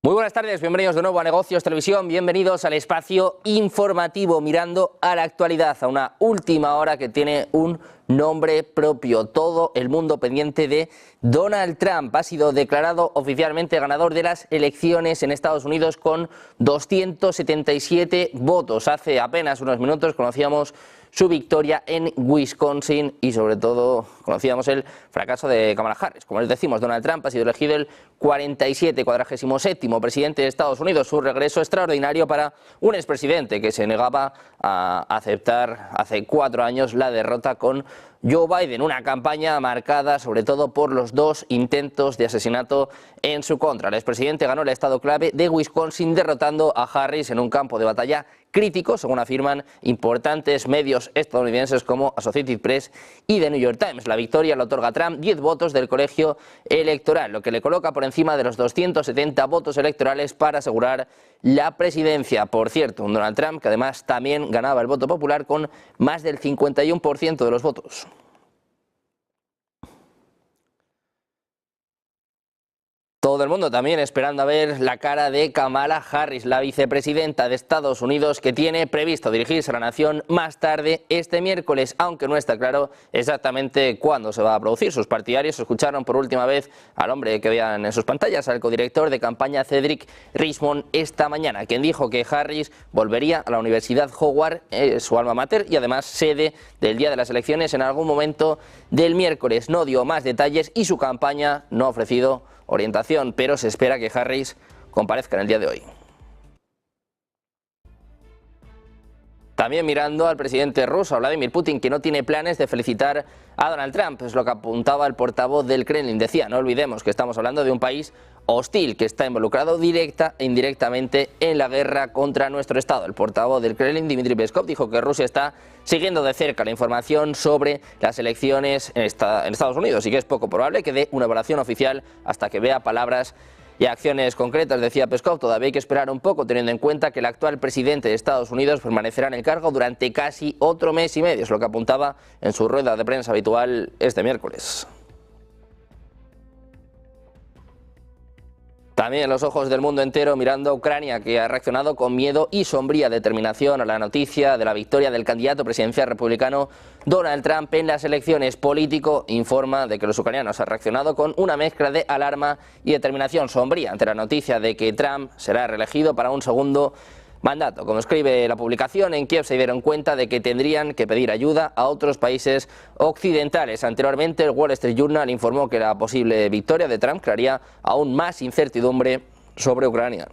Muy buenas tardes, bienvenidos de nuevo a Negocios Televisión, bienvenidos al espacio informativo mirando a la actualidad, a una última hora que tiene un nombre propio. Todo el mundo pendiente de Donald Trump. Ha sido declarado oficialmente ganador de las elecciones en Estados Unidos con 277 votos. Hace apenas unos minutos conocíamos su victoria en Wisconsin y sobre todo conocíamos el fracaso de Kamala Harris. Como les decimos, Donald Trump ha sido elegido el 47º presidente de Estados Unidos, su regreso extraordinario para un expresidente que se negaba a aceptar hace 4 años la derrota con Joe Biden, una campaña marcada sobre todo por los 2 intentos de asesinato en su contra. El expresidente ganó el estado clave de Wisconsin derrotando a Harris en un campo de batalla crítico, según afirman importantes medios estadounidenses como Associated Press y The New York Times. La victoria le otorga a Trump 10 votos del colegio electoral, lo que le coloca por encima de los 270 votos electorales para asegurar la presidencia. Por cierto, un Donald Trump que además también ganaba el voto popular con más del 51% de los votos. Todo el mundo también esperando a ver la cara de Kamala Harris, la vicepresidenta de Estados Unidos, que tiene previsto dirigirse a la nación más tarde este miércoles, aunque no está claro exactamente cuándo se va a producir. Sus partidarios escucharon por última vez al hombre que veían en sus pantallas, al codirector de campaña Cedric Richmond, esta mañana, quien dijo que Harris volvería a la Universidad Howard, su alma mater, y además sede del día de las elecciones en algún momento del miércoles. No dio más detalles y su campaña no ha ofrecido orientación, pero se espera que Harris comparezca en el día de hoy. También mirando al presidente ruso, Vladimir Putin, que no tiene planes de felicitar a Donald Trump, es lo que apuntaba el portavoz del Kremlin. Decía, no olvidemos que estamos hablando de un país hostil que está involucrado directa e indirectamente en la guerra contra nuestro Estado. El portavoz del Kremlin, Dmitry Peskov, dijo que Rusia está siguiendo de cerca la información sobre las elecciones en Estados Unidos y que es poco probable que dé una evaluación oficial hasta que vea palabras y acciones concretas. Decía Peskov, todavía hay que esperar un poco, teniendo en cuenta que el actual presidente de Estados Unidos permanecerá en el cargo durante casi otro mes y medio, es lo que apuntaba en su rueda de prensa habitual este miércoles. También los ojos del mundo entero mirando a Ucrania, que ha reaccionado con miedo y sombría determinación a la noticia de la victoria del candidato presidencial republicano Donald Trump en las elecciones. Político informa de que los ucranianos han reaccionado con una mezcla de alarma y determinación sombría ante la noticia de que Trump será reelegido para un segundo mandato. Como escribe la publicación, en Kiev se dieron cuenta de que tendrían que pedir ayuda a otros países occidentales. Anteriormente, el Wall Street Journal informó que la posible victoria de Trump crearía aún más incertidumbre sobre Ucrania.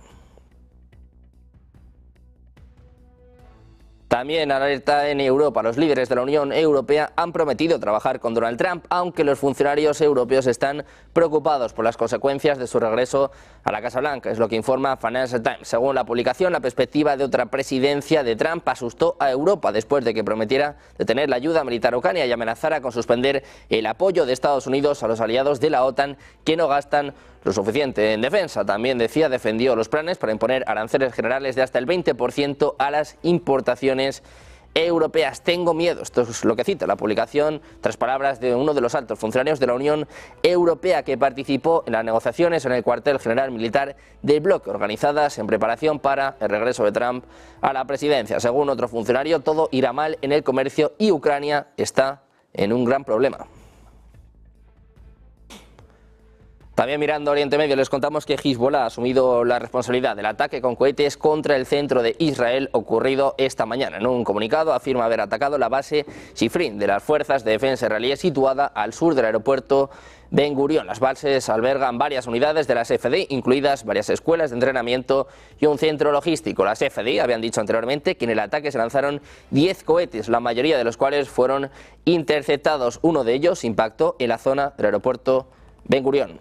También alerta en Europa. Los líderes de la Unión Europea han prometido trabajar con Donald Trump, aunque los funcionarios europeos están preocupados por las consecuencias de su regreso a la Casa Blanca. Es lo que informa Financial Times. Según la publicación, la perspectiva de otra presidencia de Trump asustó a Europa después de que prometiera detener la ayuda militar a Ucrania y amenazara con suspender el apoyo de Estados Unidos a los aliados de la OTAN que no gastan lo suficiente en defensa. También defendió los planes para imponer aranceles generales de hasta el 20% a las importaciones europeas. Tengo miedo, esto es lo que cita la publicación tras palabras de uno de los altos funcionarios de la Unión Europea que participó en las negociaciones en el cuartel general militar del bloque, organizadas en preparación para el regreso de Trump a la presidencia. Según otro funcionario, todo irá mal en el comercio y Ucrania está en un gran problema. También mirando Oriente Medio, les contamos que Hezbollah ha asumido la responsabilidad del ataque con cohetes contra el centro de Israel ocurrido esta mañana. En un comunicado afirma haber atacado la base Shifrin de las fuerzas de defensa israelíes situada al sur del aeropuerto Ben Gurion. Las bases albergan varias unidades de las FDI, incluidas varias escuelas de entrenamiento y un centro logístico. Las FDI habían dicho anteriormente que en el ataque se lanzaron 10 cohetes, la mayoría de los cuales fueron interceptados. Uno de ellos impactó en la zona del aeropuerto Ben Gurion.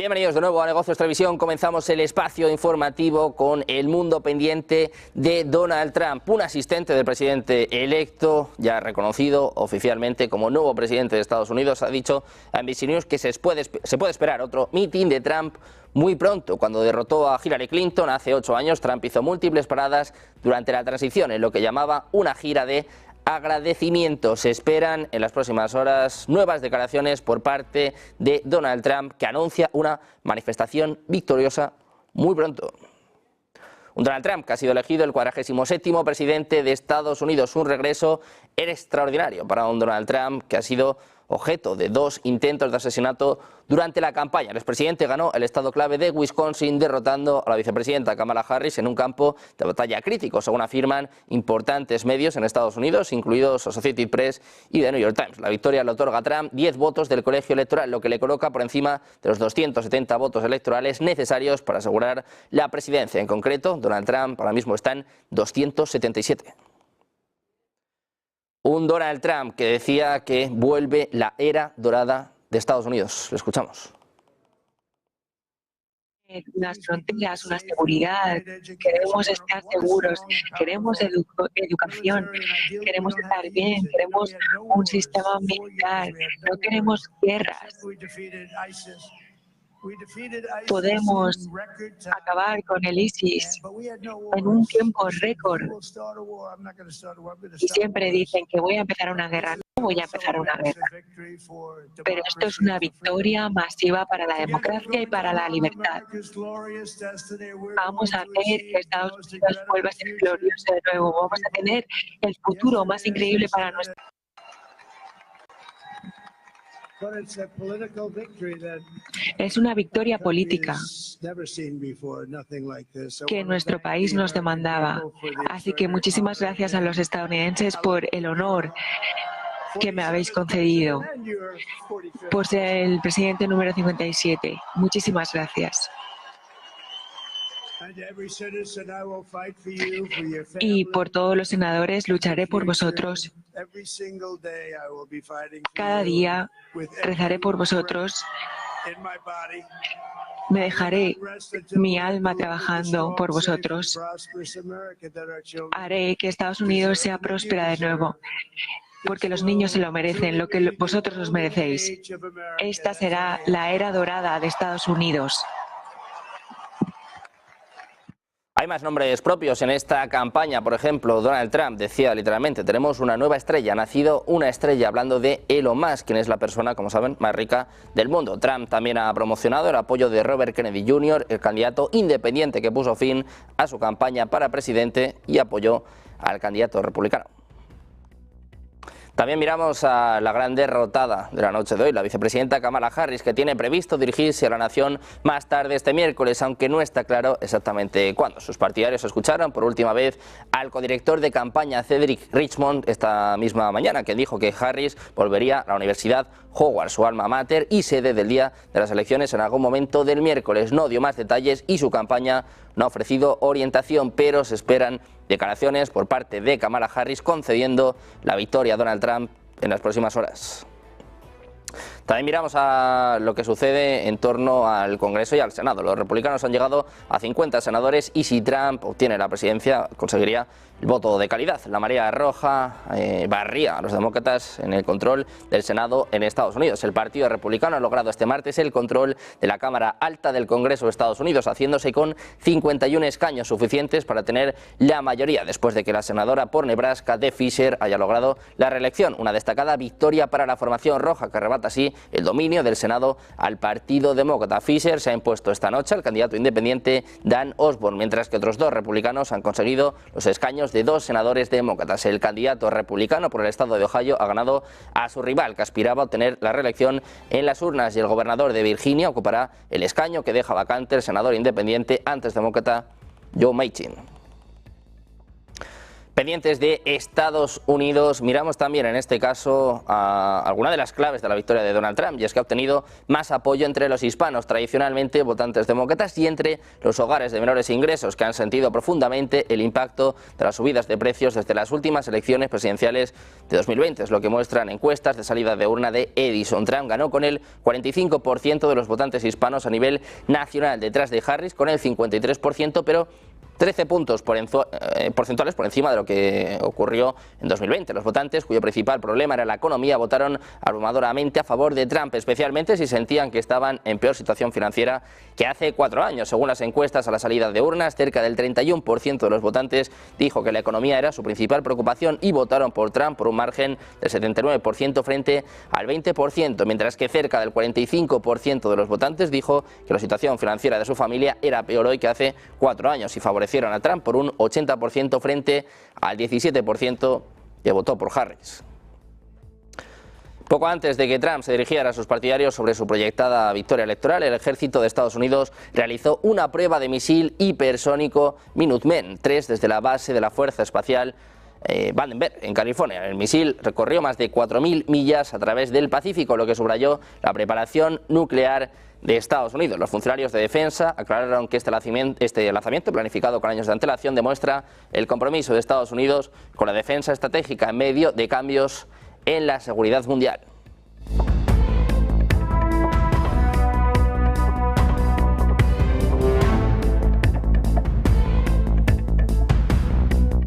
Bienvenidos de nuevo a Negocios Televisión. Comenzamos el espacio informativo con el mundo pendiente de Donald Trump. Un asistente del presidente electo, ya reconocido oficialmente como nuevo presidente de Estados Unidos, ha dicho a NBC News que se puede esperar otro mitin de Trump muy pronto. Cuando derrotó a Hillary Clinton hace 8 años, Trump hizo múltiples paradas durante la transición en lo que llamaba una gira de agradecimiento. Se esperan en las próximas horas nuevas declaraciones por parte de Donald Trump, que anuncia una manifestación victoriosa muy pronto. Un Donald Trump que ha sido elegido el 47º presidente de Estados Unidos, un regreso extraordinario para un Donald Trump que ha sido objeto de 2 intentos de asesinato durante la campaña. El expresidente ganó el estado clave de Wisconsin derrotando a la vicepresidenta Kamala Harris en un campo de batalla crítico, según afirman importantes medios en Estados Unidos, incluidos Associated Press y The New York Times. La victoria le otorga a Trump 10 votos del colegio electoral, lo que le coloca por encima de los 270 votos electorales necesarios para asegurar la presidencia. En concreto, Donald Trump ahora mismo está en 277. Un Donald Trump que decía que vuelve la era dorada de Estados Unidos. Lo escuchamos. Unas fronteras, una seguridad, queremos estar seguros, queremos educación, queremos estar bien, queremos un sistema militar, no queremos guerras. Podemos acabar con el ISIS en un tiempo récord. Y siempre dicen que voy a empezar una guerra. No voy a empezar una guerra. Pero esto es una victoria masiva para la democracia y para la libertad. Vamos a hacer que Estados Unidos vuelva a ser glorioso de nuevo. Vamos a tener el futuro más increíble para nuestro país. Es una victoria política que nuestro país nos demandaba. Así que muchísimas gracias a los estadounidenses por el honor que me habéis concedido, por ser el presidente número 57. Muchísimas gracias. Y por todos los senadores lucharé por vosotros. Cada día rezaré por vosotros. Me dejaré mi alma trabajando por vosotros. Haré que Estados Unidos sea próspera de nuevo, porque los niños se lo merecen, lo que vosotros os merecéis. Esta será la era dorada de Estados Unidos. Hay más nombres propios en esta campaña. Por ejemplo, Donald Trump decía literalmente: tenemos una nueva estrella, ha nacido una estrella, hablando de Elon Musk, quien es la persona, como saben, más rica del mundo. Trump también ha promocionado el apoyo de Robert Kennedy Jr., el candidato independiente que puso fin a su campaña para presidente y apoyó al candidato republicano. También miramos a la gran derrotada de la noche de hoy, la vicepresidenta Kamala Harris, que tiene previsto dirigirse a la nación más tarde este miércoles, aunque no está claro exactamente cuándo. Sus partidarios escucharon por última vez al codirector de campaña Cedric Richmond esta misma mañana, quien dijo que Harris volvería a la Universidad Howard, su alma mater y sede del día de las elecciones, en algún momento del miércoles. No dio más detalles y su campaña no ha ofrecido orientación, pero se esperan declaraciones por parte de Kamala Harris concediendo la victoria a Donald Trump en las próximas horas. También miramos a lo que sucede en torno al Congreso y al Senado. Los republicanos han llegado a 50 senadores y si Trump obtiene la presidencia conseguiría el voto de calidad. La marea roja barría a los demócratas en el control del Senado en Estados Unidos. El Partido Republicano ha logrado este martes el control de la Cámara Alta del Congreso de Estados Unidos, haciéndose con 51 escaños suficientes para tener la mayoría, después de que la senadora por Nebraska, Deb Fischer, haya logrado la reelección. Una destacada victoria para la formación roja, que arrebata así el dominio del Senado al Partido Demócrata. Fischer se ha impuesto esta noche al candidato independiente Dan Osborne, mientras que otros 2 republicanos han conseguido los escaños de 2 senadores demócratas. El candidato republicano por el estado de Ohio ha ganado a su rival, que aspiraba a obtener la reelección en las urnas, y el gobernador de Virginia ocupará el escaño que deja vacante el senador independiente antes demócrata Joe Manchin. Pendientes de Estados Unidos, miramos también en este caso a alguna de las claves de la victoria de Donald Trump, y es que ha obtenido más apoyo entre los hispanos, tradicionalmente votantes demócratas, y entre los hogares de menores ingresos, que han sentido profundamente el impacto de las subidas de precios desde las últimas elecciones presidenciales de 2020. Es lo que muestran encuestas de salida de urna de Edison. Trump ganó con el 45% de los votantes hispanos a nivel nacional, detrás de Harris con el 53%, pero 13 puntos porcentuales por encima de lo que ocurrió en 2020. Los votantes, cuyo principal problema era la economía, votaron abrumadoramente a favor de Trump, especialmente si sentían que estaban en peor situación financiera que hace 4 años. Según las encuestas a la salida de urnas, cerca del 31% de los votantes dijo que la economía era su principal preocupación y votaron por Trump por un margen del 79% frente al 20%, mientras que cerca del 45% de los votantes dijo que la situación financiera de su familia era peor hoy que hace 4 años y favorecieron a Trump por un 80% frente al 17% que votó por Harris. Poco antes de que Trump se dirigiera a sus partidarios sobre su proyectada victoria electoral, el ejército de Estados Unidos realizó una prueba de misil hipersónico Minuteman 3 desde la base de la Fuerza Espacial Vandenberg, en California. El misil recorrió más de 4.000 millas a través del Pacífico, lo que subrayó la preparación nuclear de Estados Unidos. Los funcionarios de defensa aclararon que este lanzamiento, planificado con años de antelación, demuestra el compromiso de Estados Unidos con la defensa estratégica en medio de cambios en la seguridad mundial.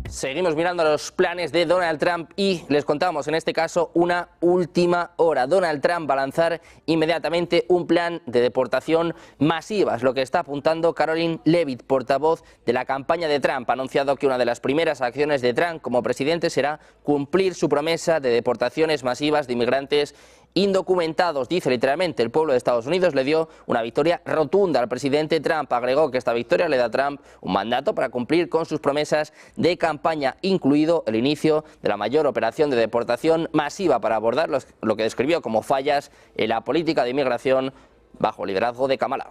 Seguimos mirando los planes de Donald Trump y les contamos en este caso una última hora. Donald Trump va a lanzar inmediatamente un plan de deportación masiva, es lo que está apuntando Karoline Leavitt, portavoz de la campaña de Trump. Ha anunciado que una de las primeras acciones de Trump como presidente será cumplir su promesa de deportaciones masivas de inmigrantes indocumentados. Dice literalmente: el pueblo de Estados Unidos le dio una victoria rotunda al presidente Trump. Agregó que esta victoria le da a Trump un mandato para cumplir con sus promesas de campaña, incluido el inicio de la mayor operación de deportación masiva para abordar lo que describió como fallas en la política de inmigración bajo el liderazgo de Kamala.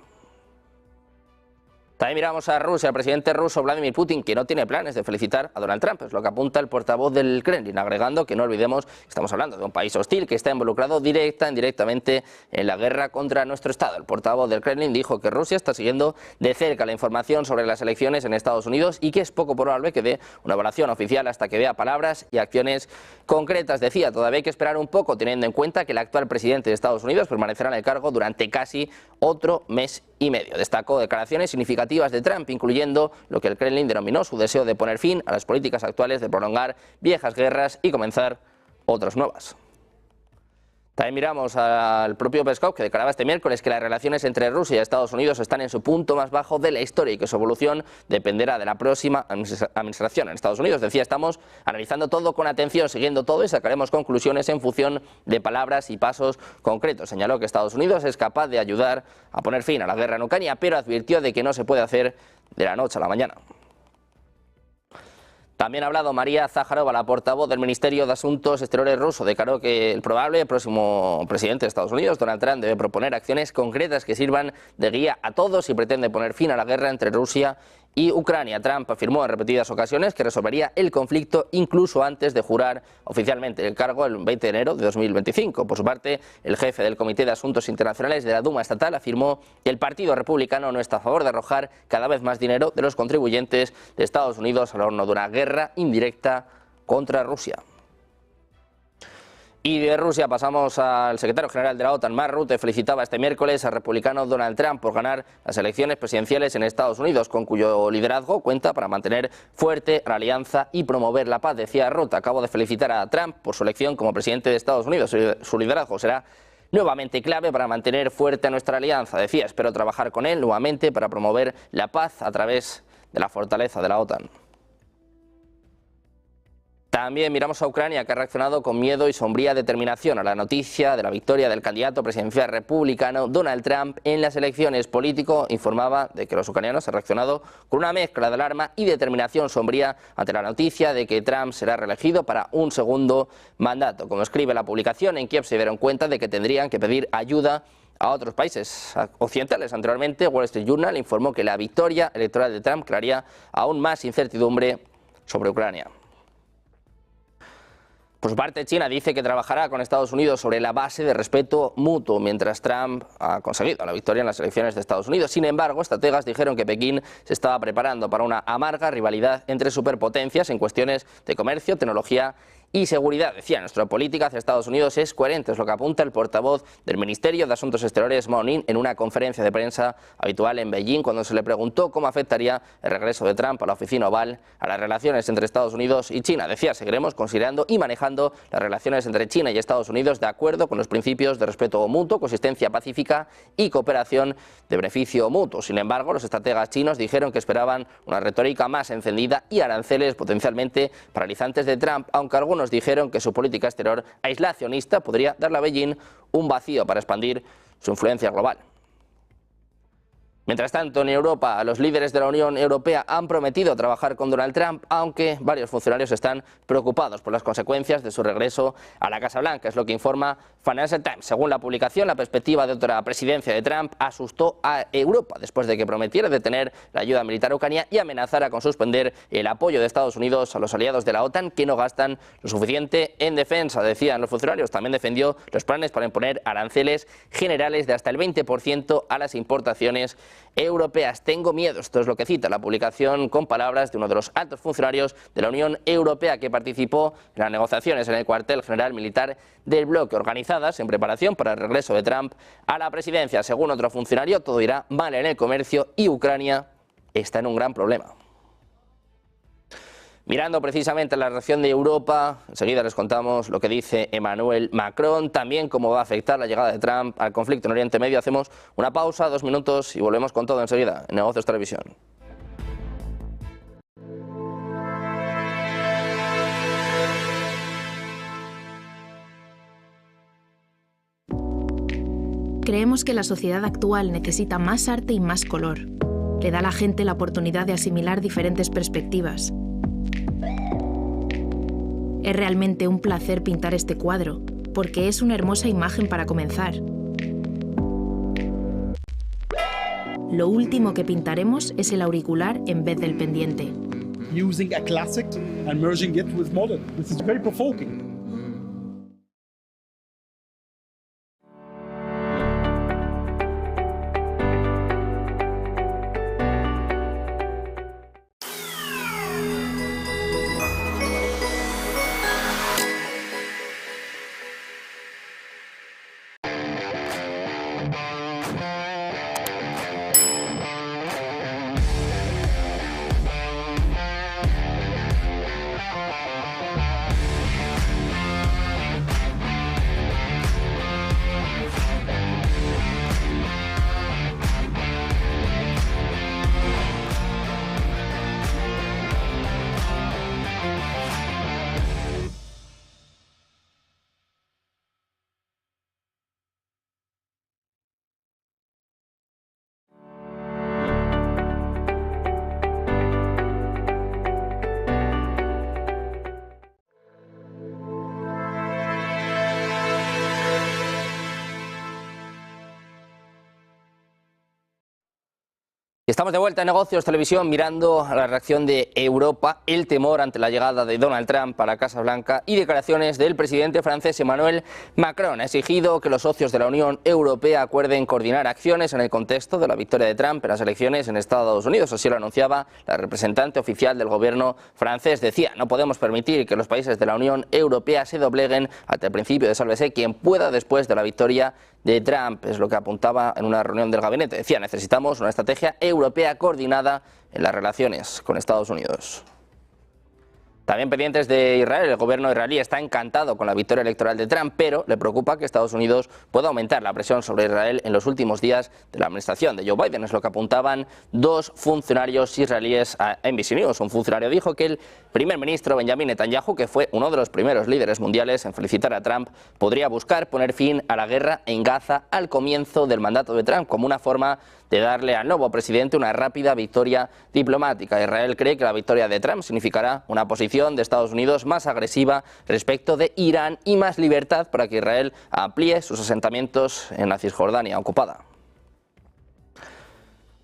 También miramos a Rusia. El presidente ruso Vladimir Putin, que no tiene planes de felicitar a Donald Trump, es lo que apunta el portavoz del Kremlin, agregando que no olvidemos que estamos hablando de un país hostil que está involucrado directa e indirectamente en la guerra contra nuestro Estado. El portavoz del Kremlin dijo que Rusia está siguiendo de cerca la información sobre las elecciones en Estados Unidos y que es poco probable que dé una evaluación oficial hasta que vea palabras y acciones concretas. Decía, todavía hay que esperar un poco, teniendo en cuenta que el actual presidente de Estados Unidos permanecerá en el cargo durante casi otro mes y medio. Destacó declaraciones significativas de Trump, incluyendo lo que el Kremlin denominó su deseo de poner fin a las políticas actuales de prolongar viejas guerras y comenzar otras nuevas. También miramos al propio Peskov, que declaraba este miércoles que las relaciones entre Rusia y Estados Unidos están en su punto más bajo de la historia y que su evolución dependerá de la próxima administración en Estados Unidos. Decía, estamos analizando todo con atención, siguiendo todo y sacaremos conclusiones en función de palabras y pasos concretos. Señaló que Estados Unidos es capaz de ayudar a poner fin a la guerra en Ucrania, pero advirtió de que no se puede hacer de la noche a la mañana. También ha hablado María Zaharova, la portavoz del Ministerio de Asuntos Exteriores ruso. Declaró que el probable próximo presidente de Estados Unidos, Donald Trump, debe proponer acciones concretas que sirvan de guía a todos y pretende poner fin a la guerra entre Rusia y Ucrania. Trump afirmó en repetidas ocasiones que resolvería el conflicto incluso antes de jurar oficialmente el cargo el 20 de enero de 2025. Por su parte, el jefe del Comité de Asuntos Internacionales de la Duma Estatal afirmó que el Partido Republicano no está a favor de arrojar cada vez más dinero de los contribuyentes de Estados Unidos al horno de una guerra indirecta contra Rusia. Y de Rusia pasamos al secretario general de la OTAN, Mark Rutte. Felicitaba este miércoles al republicano Donald Trump por ganar las elecciones presidenciales en Estados Unidos, con cuyo liderazgo cuenta para mantener fuerte la alianza y promover la paz. Decía Rutte: acabo de felicitar a Trump por su elección como presidente de Estados Unidos. Su liderazgo será nuevamente clave para mantener fuerte nuestra alianza. Decía, espero trabajar con él nuevamente para promover la paz a través de la fortaleza de la OTAN. También miramos a Ucrania, que ha reaccionado con miedo y sombría determinación a la noticia de la victoria del candidato presidencial republicano Donald Trump en las elecciones. Político informaba de que los ucranianos han reaccionado con una mezcla de alarma y determinación sombría ante la noticia de que Trump será reelegido para un segundo mandato. Como escribe la publicación, en Kiev se dieron cuenta de que tendrían que pedir ayuda a otros países occidentales. Anteriormente, Wall Street Journal informó que la victoria electoral de Trump crearía aún más incertidumbre sobre Ucrania. Por su parte, China dice que trabajará con Estados Unidos sobre la base de respeto mutuo, mientras Trump ha conseguido la victoria en las elecciones de Estados Unidos. Sin embargo, estrategas dijeron que Pekín se estaba preparando para una amarga rivalidad entre superpotencias en cuestiones de comercio, tecnología y seguridad. Decía, nuestra política hacia Estados Unidos es coherente, es lo que apunta el portavoz del Ministerio de Asuntos Exteriores, Mao Ning, en una conferencia de prensa habitual en Beijing, cuando se le preguntó cómo afectaría el regreso de Trump a la oficina oval a las relaciones entre Estados Unidos y China. Decía, seguiremos considerando y manejando las relaciones entre China y Estados Unidos de acuerdo con los principios de respeto mutuo, consistencia pacífica y cooperación de beneficio mutuo. Sin embargo, los estrategas chinos dijeron que esperaban una retórica más encendida y aranceles potencialmente paralizantes de Trump, aunque algunos dijeron que su política exterior aislacionista podría darle a Beijing un vacío para expandir su influencia global. Mientras tanto, en Europa, los líderes de la Unión Europea han prometido trabajar con Donald Trump, aunque varios funcionarios están preocupados por las consecuencias de su regreso a la Casa Blanca. Es lo que informa Financial Times. Según la publicación, la perspectiva de otra presidencia de Trump asustó a Europa después de que prometiera detener la ayuda militar a Ucrania y amenazara con suspender el apoyo de Estados Unidos a los aliados de la OTAN que no gastan lo suficiente en defensa, decían los funcionarios. También defendió los planes para imponer aranceles generales de hasta el 20% a las importaciones europeas. Tengo miedo, esto es lo que cita la publicación con palabras de uno de los altos funcionarios de la Unión Europea que participó en las negociaciones en el cuartel general militar del bloque, organizadas en preparación para el regreso de Trump a la presidencia. Según otro funcionario, todo irá mal en el comercio y Ucrania está en un gran problema. Mirando precisamente la reacción de Europa, enseguida les contamos lo que dice Emmanuel Macron, también cómo va a afectar la llegada de Trump al conflicto en Oriente Medio. Hacemos una pausa, 2 minutos y volvemos con todo enseguida en Negocios Televisión. Creemos que la sociedad actual necesita más arte y más color. Le da a la gente la oportunidad de asimilar diferentes perspectivas. Es realmente un placer pintar este cuadro, porque es una hermosa imagen para comenzar. Lo último que pintaremos es el auricular en vez del pendiente. Using a classic and merging it with modern. This is very provoking. Estamos de vuelta en Negocios Televisión mirando la reacción de Europa, el temor ante la llegada de Donald Trump a la Casa Blanca y declaraciones del presidente francés Emmanuel Macron. Ha exigido que los socios de la Unión Europea acuerden coordinar acciones en el contexto de la victoria de Trump en las elecciones en Estados Unidos. Así lo anunciaba la representante oficial del gobierno francés. Decía, no podemos permitir que los países de la Unión Europea se dobleguen ante el principio de sálvese quien pueda después de la victoria de Trump, es lo que apuntaba en una reunión del gabinete. Decía, necesitamos una estrategia europea coordinada en las relaciones con Estados Unidos. También pendientes de Israel, el gobierno israelí está encantado con la victoria electoral de Trump, pero le preocupa que Estados Unidos pueda aumentar la presión sobre Israel en los últimos días de la administración de Joe Biden. Es lo que apuntaban dos funcionarios israelíes a NBC News. Un funcionario dijo que el primer ministro Benjamin Netanyahu, que fue uno de los primeros líderes mundiales en felicitar a Trump, podría buscar poner fin a la guerra en Gaza al comienzo del mandato de Trump como una forma de darle al nuevo presidente una rápida victoria diplomática. Israel cree que la victoria de Trump significará una posición de Estados Unidos más agresiva respecto de Irán y más libertad para que Israel amplíe sus asentamientos en la Cisjordania ocupada.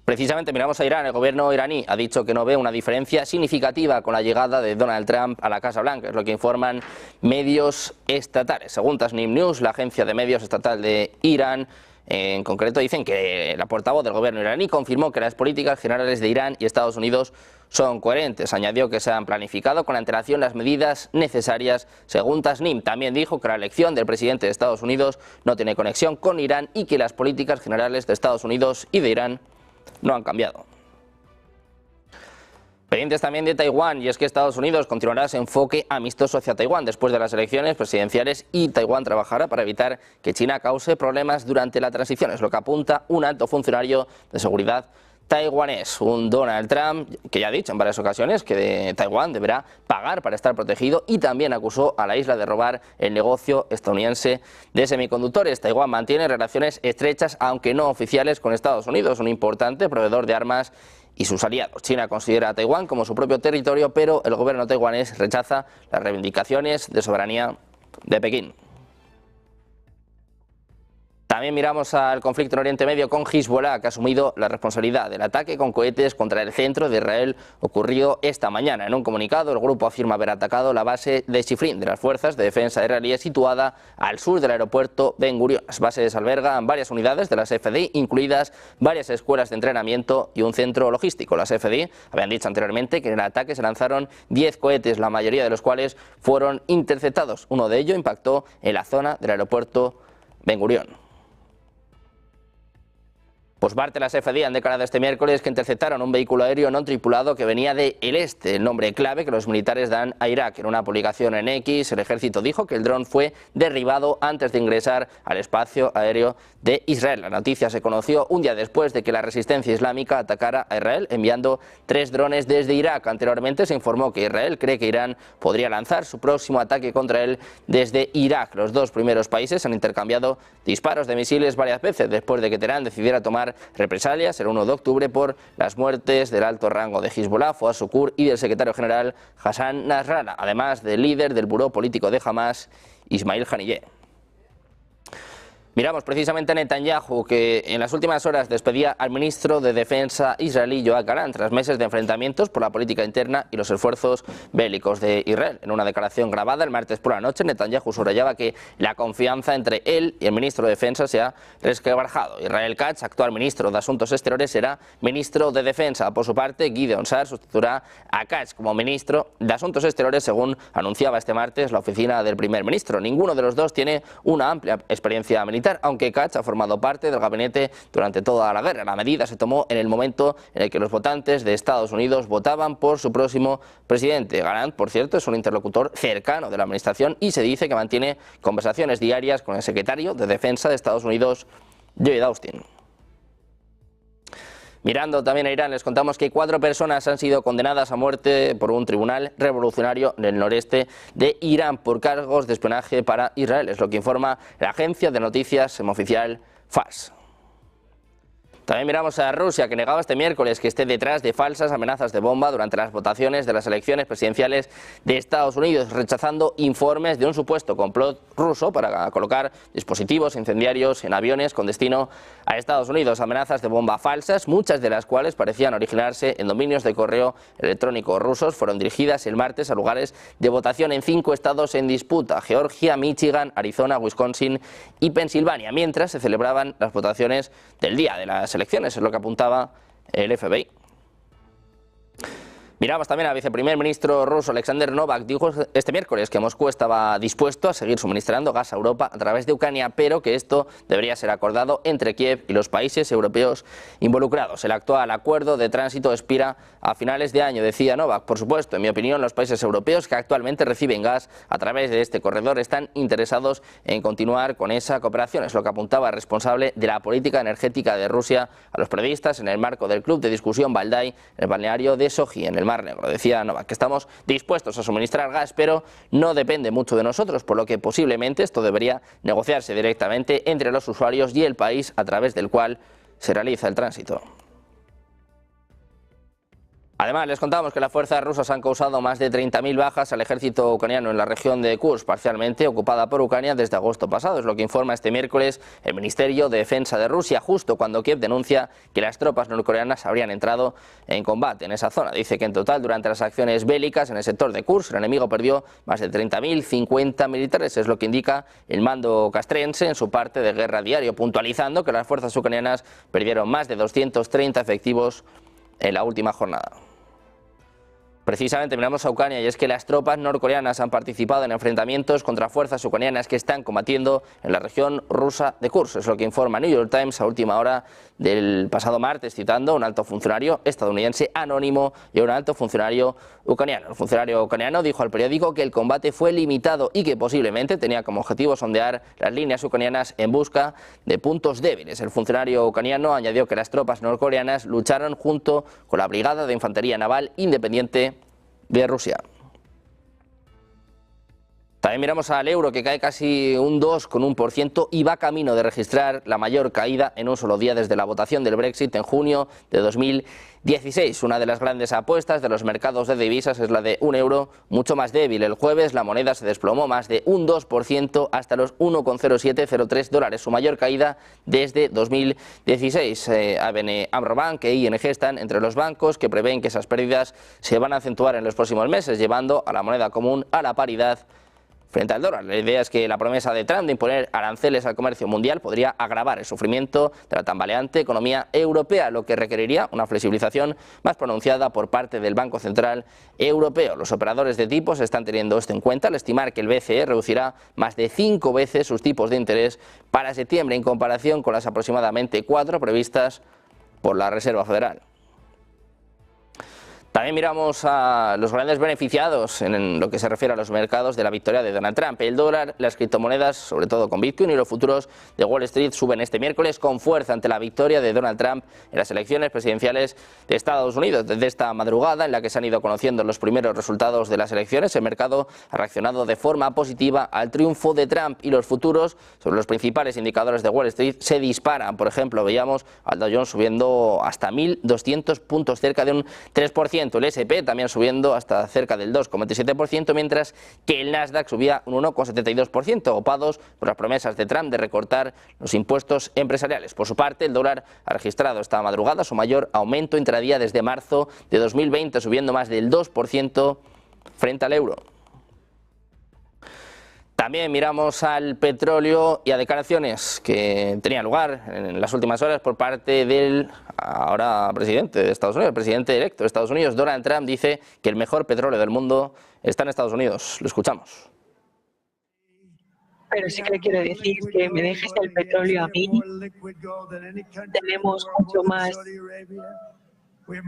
Precisamente miramos a Irán. El gobierno iraní ha dicho que no ve una diferencia significativa con la llegada de Donald Trump a la Casa Blanca, es lo que informan medios estatales. Según Tasnim News, la agencia de medios estatal de Irán, en concreto dicen que la portavoz del gobierno iraní confirmó que las políticas generales de Irán y Estados Unidos son coherentes. Añadió que se han planificado con antelación las medidas necesarias según Tasnim. También dijo que la elección del presidente de Estados Unidos no tiene conexión con Irán y que las políticas generales de Estados Unidos y de Irán no han cambiado. Pendientes también de Taiwán, y es que Estados Unidos continuará su enfoque amistoso hacia Taiwán después de las elecciones presidenciales y Taiwán trabajará para evitar que China cause problemas durante la transición, es lo que apunta un alto funcionario de seguridad taiwanés. Un Donald Trump que ya ha dicho en varias ocasiones que Taiwán deberá pagar para estar protegido y también acusó a la isla de robar el negocio estadounidense de semiconductores. Taiwán mantiene relaciones estrechas, aunque no oficiales, con Estados Unidos, un importante proveedor de armas y sus aliados. China considera a Taiwán como su propio territorio, pero el gobierno taiwanés rechaza las reivindicaciones de soberanía de Pekín. También miramos al conflicto en Oriente Medio con Hezbollah, que ha asumido la responsabilidad del ataque con cohetes contra el centro de Israel ocurrido esta mañana. En un comunicado, el grupo afirma haber atacado la base de Shifrin de las fuerzas de defensa israelíes situada al sur del aeropuerto Ben Gurion. Las bases albergan varias unidades de las FDI, incluidas varias escuelas de entrenamiento y un centro logístico. Las FDI habían dicho anteriormente que en el ataque se lanzaron 10 cohetes, la mayoría de los cuales fueron interceptados. Uno de ellos impactó en la zona del aeropuerto Ben Gurion. Por parte, las FDI han declarado este miércoles que interceptaron un vehículo aéreo no tripulado que venía del este, el nombre clave que los militares dan a Irak. En una publicación en X, el ejército dijo que el dron fue derribado antes de ingresar al espacio aéreo de Israel. La noticia se conoció un día después de que la resistencia islámica atacara a Israel enviando 3 drones desde Irak. Anteriormente se informó que Israel cree que Irán podría lanzar su próximo ataque contra él desde Irak. Los dos primeros países han intercambiado disparos de misiles varias veces después de que Teherán decidiera tomar represalias el 1 de octubre por las muertes del alto rango de Hezbollah, Fouad Shukr, y del secretario general Hassan Nasrallah, además del líder del buró político de Hamas, Ismail Haniyeh. Miramos precisamente a Netanyahu, que en las últimas horas despedía al ministro de Defensa israelí Yoav Gallant tras meses de enfrentamientos por la política interna y los esfuerzos bélicos de Israel. En una declaración grabada el martes por la noche, Netanyahu subrayaba que la confianza entre él y el ministro de Defensa se ha resquebrajado. Israel Katz, actual ministro de Asuntos Exteriores, será ministro de Defensa. Por su parte, Gideon Sa'ar sustituirá a Katz como ministro de Asuntos Exteriores, según anunciaba este martes la oficina del primer ministro. Ninguno de los dos tiene una amplia experiencia militar, aunque Katz ha formado parte del gabinete durante toda la guerra. La medida se tomó en el momento en el que los votantes de Estados Unidos votaban por su próximo presidente. Gallant, por cierto, es un interlocutor cercano de la administración y se dice que mantiene conversaciones diarias con el secretario de Defensa de Estados Unidos, Lloyd Austin. Mirando también a Irán, les contamos que 4 personas han sido condenadas a muerte por un tribunal revolucionario en el noreste de Irán por cargos de espionaje para Israel. Es lo que informa la agencia de noticias semioficial Fars. También miramos a Rusia, que negaba este miércoles que esté detrás de falsas amenazas de bomba durante las votaciones de las elecciones presidenciales de Estados Unidos, rechazando informes de un supuesto complot ruso para colocar dispositivos incendiarios en aviones con destino a Estados Unidos. Amenazas de bomba falsas, muchas de las cuales parecían originarse en dominios de correo electrónico rusos, fueron dirigidas el martes a lugares de votación en 5 estados en disputa: Georgia, Michigan, Arizona, Wisconsin y Pensilvania, mientras se celebraban las votaciones del día de las elecciones, es lo que apuntaba el FBI. Miramos también al viceprimer ministro ruso Alexander Novak. Dijo este miércoles que Moscú estaba dispuesto a seguir suministrando gas a Europa a través de Ucrania, pero que esto debería ser acordado entre Kiev y los países europeos involucrados. El actual acuerdo de tránsito expira a finales de año, decía Novak. Por supuesto, en mi opinión, los países europeos que actualmente reciben gas a través de este corredor están interesados en continuar con esa cooperación. Es lo que apuntaba el responsable de la política energética de Rusia a los periodistas en el marco del club de discusión Valdai en el balneario de Sochi, en el Mar Negro. Decía Novak que estamos dispuestos a suministrar gas, pero no depende mucho de nosotros, por lo que posiblemente esto debería negociarse directamente entre los usuarios y el país a través del cual se realiza el tránsito. Además, les contamos que las fuerzas rusas han causado más de 30.000 bajas al ejército ucraniano en la región de Kursk, parcialmente ocupada por Ucrania desde agosto pasado. Es lo que informa este miércoles el Ministerio de Defensa de Rusia, justo cuando Kiev denuncia que las tropas norcoreanas habrían entrado en combate en esa zona. Dice que en total, durante las acciones bélicas en el sector de Kursk, el enemigo perdió más de 30.050 militares. Es lo que indica el mando castrense en su parte de guerra diario, puntualizando que las fuerzas ucranianas perdieron más de 230 efectivos en la última jornada. Precisamente miramos a Ucrania y es que las tropas norcoreanas han participado en enfrentamientos contra fuerzas ucranianas que están combatiendo en la región rusa de Kursk. Es lo que informa New York Times a última hora del pasado martes, citando a un alto funcionario estadounidense anónimo y a un alto funcionario ucraniano. El funcionario ucraniano dijo al periódico que el combate fue limitado y que posiblemente tenía como objetivo sondear las líneas ucranianas en busca de puntos débiles. El funcionario ucraniano añadió que las tropas norcoreanas lucharon junto con la Brigada de Infantería Naval Independiente de Rusia. También miramos al euro, que cae casi un 2,1% y va camino de registrar la mayor caída en un solo día desde la votación del Brexit en junio de 2016. Una de las grandes apuestas de los mercados de divisas es la de un euro mucho más débil. El jueves la moneda se desplomó más de un 2% hasta los 1,0703 dólares, su mayor caída desde 2016. ABN AMRO Bank e ING están entre los bancos que prevén que esas pérdidas se van a acentuar en los próximos meses, llevando a la moneda común a la paridad frente al dólar. La idea es que la promesa de Trump de imponer aranceles al comercio mundial podría agravar el sufrimiento de la tambaleante economía europea, lo que requeriría una flexibilización más pronunciada por parte del Banco Central Europeo. Los operadores de tipos están teniendo esto en cuenta al estimar que el BCE reducirá más de 5 veces sus tipos de interés para septiembre, en comparación con las aproximadamente 4 previstas por la Reserva Federal. También miramos a los grandes beneficiados en lo que se refiere a los mercados de la victoria de Donald Trump. El dólar, las criptomonedas, sobre todo con Bitcoin, y los futuros de Wall Street suben este miércoles con fuerza ante la victoria de Donald Trump en las elecciones presidenciales de Estados Unidos. Desde esta madrugada, en la que se han ido conociendo los primeros resultados de las elecciones, el mercado ha reaccionado de forma positiva al triunfo de Trump y los futuros sobre los principales indicadores de Wall Street se disparan. Por ejemplo, veíamos al Dow Jones subiendo hasta 1.200 puntos, cerca de un 3%. El S&P también subiendo hasta cerca del 2,27%, mientras que el Nasdaq subía un 1,72%, opados por las promesas de Trump de recortar los impuestos empresariales. Por su parte, el dólar ha registrado esta madrugada su mayor aumento intradía desde marzo de 2020, subiendo más del 2% frente al euro. También miramos al petróleo y a declaraciones que tenían lugar en las últimas horas por parte del ahora presidente de Estados Unidos, el presidente electo de Estados Unidos. Donald Trump dice que el mejor petróleo del mundo está en Estados Unidos. Lo escuchamos. Pero sí que le quiero decir que me dejes el petróleo a mí. Tenemos mucho más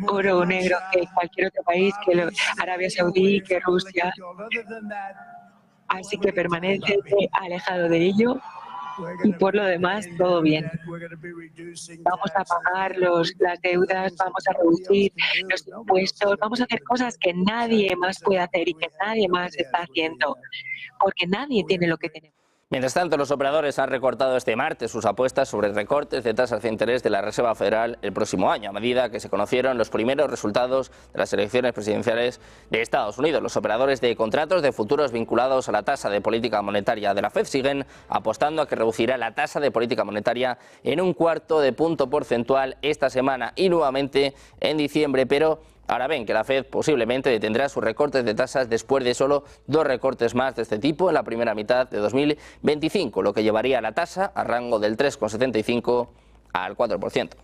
oro negro que cualquier otro país, que Arabia Saudí, que Rusia. Así que permanece alejado de ello y por lo demás todo bien. Vamos a pagar las deudas, vamos a reducir los impuestos, vamos a hacer cosas que nadie más puede hacer y que nadie más está haciendo, porque nadie tiene lo que tenemos. Mientras tanto, los operadores han recortado este martes sus apuestas sobre recortes de tasas de interés de la Reserva Federal el próximo año, a medida que se conocieron los primeros resultados de las elecciones presidenciales de Estados Unidos. Los operadores de contratos de futuros vinculados a la tasa de política monetaria de la Fed siguen apostando a que reducirá la tasa de política monetaria en 1/4 punto porcentual esta semana y nuevamente en diciembre, pero ahora ven que la Fed posiblemente detendrá sus recortes de tasas después de solo 2 recortes más de este tipo en la primera mitad de 2025, lo que llevaría la tasa a rango del 3,75 al 4%.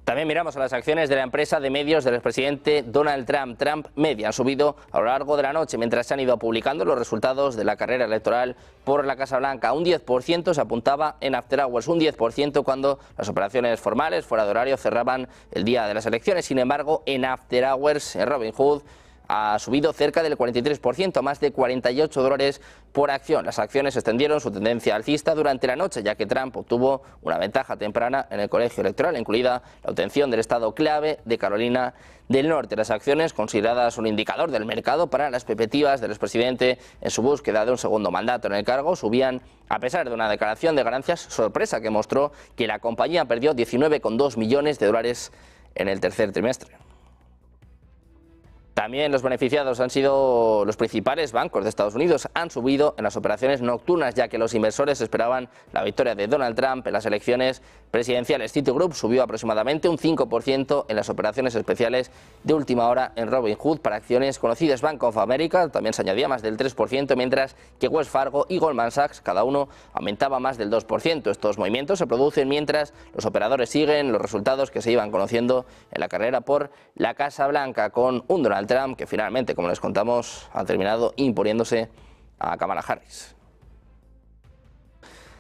También miramos a las acciones de la empresa de medios del expresidente Donald Trump, Trump Media. Han subido a lo largo de la noche mientras se han ido publicando los resultados de la carrera electoral por la Casa Blanca. Un 10% se apuntaba en After Hours, un 10% cuando las operaciones formales fuera de horario cerraban el día de las elecciones. Sin embargo, en After Hours, en Robinhood, ha subido cerca del 43%, a más de $48 por acción. Las acciones extendieron su tendencia alcista durante la noche, ya que Trump obtuvo una ventaja temprana en el colegio electoral, incluida la obtención del estado clave de Carolina del Norte. Las acciones, consideradas un indicador del mercado para las perspectivas del expresidente en su búsqueda de un segundo mandato en el cargo, subían a pesar de una declaración de ganancias sorpresa que mostró que la compañía perdió $19,2 millones en el tercer trimestre. También los beneficiados han sido los principales bancos de Estados Unidos. Han subido en las operaciones nocturnas, ya que los inversores esperaban la victoria de Donald Trump en las elecciones presidenciales. Citigroup subió aproximadamente un 5% en las operaciones especiales de última hora en Robinhood para acciones conocidas. Bank of America también se añadía más del 3%, mientras que Wells Fargo y Goldman Sachs cada uno aumentaba más del 2%. Estos movimientos se producen mientras los operadores siguen los resultados que se iban conociendo en la carrera por la Casa Blanca, con un Donald Trump que finalmente, como les contamos, ha terminado imponiéndose a Kamala Harris.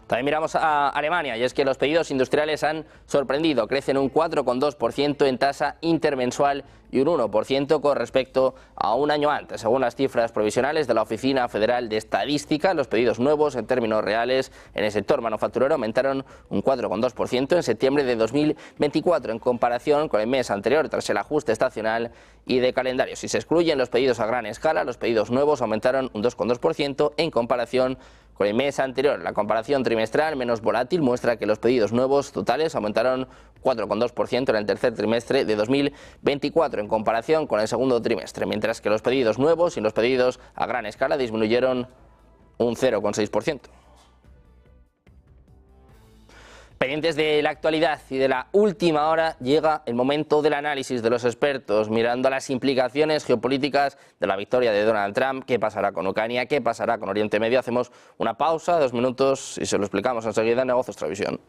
También miramos a Alemania, y es que los pedidos industriales han sorprendido, crecen un 4,2% en tasa intermensual y un 1% con respecto a un año antes. Según las cifras provisionales de la Oficina Federal de Estadística, los pedidos nuevos en términos reales en el sector manufacturero aumentaron un 4,2% en septiembre de 2024 en comparación con el mes anterior, tras el ajuste estacional y de calendario. Si se excluyen los pedidos a gran escala, los pedidos nuevos aumentaron un 2,2% en comparación con el mes anterior. La comparación trimestral menos volátil muestra que los pedidos nuevos totales aumentaron 4,2% en el tercer trimestre de 2024 en comparación con el segundo trimestre, mientras que los pedidos nuevos y los pedidos a gran escala disminuyeron un 0,6%. Pendientes de la actualidad y de la última hora, llega el momento del análisis de los expertos, mirando a las implicaciones geopolíticas de la victoria de Donald Trump. ¿Qué pasará con Ucrania? ¿Qué pasará con Oriente Medio? Hacemos una pausa, 2 minutos, y se lo explicamos enseguida en Negocios Televisión.